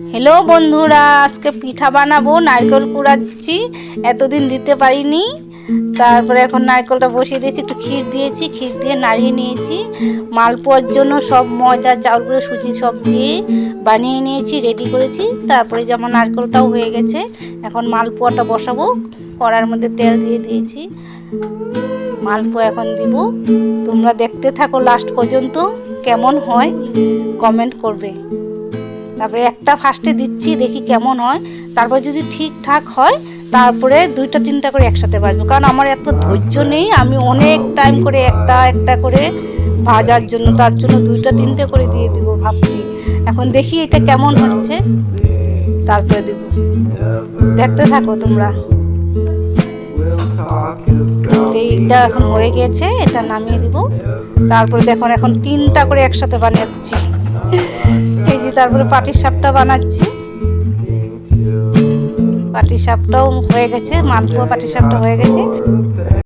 Hello বন্ধুরা, আজকে পিঠা বানাবো। নারকেল কুড়াচ্ছি, এতদিন দিতে পারিনি। তারপরে এখন নারকেলটা বসিয়ে দিয়েছি, একটু ক্ষীর দিয়েছি, ক্ষীর দিয়ে নাড়িয়ে নিয়েছি। মালপোয়ার জন্য সব ময়দা চাউলগুলো সুজি সব দিয়ে বানিয়ে নিয়েছি, রেডি করেছি। তারপরে যেমন নারকেলটাও হয়ে গেছে, এখন মালপোয়াটা বসাবো। কড়ার মধ্যে তেল দিয়ে দিয়েছি, মালপোয়া এখন দিব। তোমরা দেখতে থাকো লাস্ট পর্যন্ত, কেমন হয় কমেন্ট করবে। তারপরে একটা ফার্স্টে দিচ্ছি, দেখি কেমন হয়। তারপর যদি ঠিকঠাক হয় তারপরে দুইটা তিনটা করে একসাথে ভাজবো, কারণ আমার এত ধৈর্য নেই। আমি অনেক টাইম করে একটা একটা করে ভাজার জন্য, তার জন্য দুইটা তিনটে করে দিয়ে দিব ভাবছি। এখন দেখি এটা কেমন হচ্ছে, তারপরে দিব। দেখতে থাকো তোমরা। এইটা এখন হয়ে গেছে, এটা নামিয়ে দিব। তারপরে দেখো এখন তিনটা করে একসাথে বানাচ্ছি। এই যে তারপরে পাটিসাপটা বানাচ্ছি। পাটিসাপটাও হয়ে গেছে, মালপোয়া পাটিসাপটা হয়ে গেছে।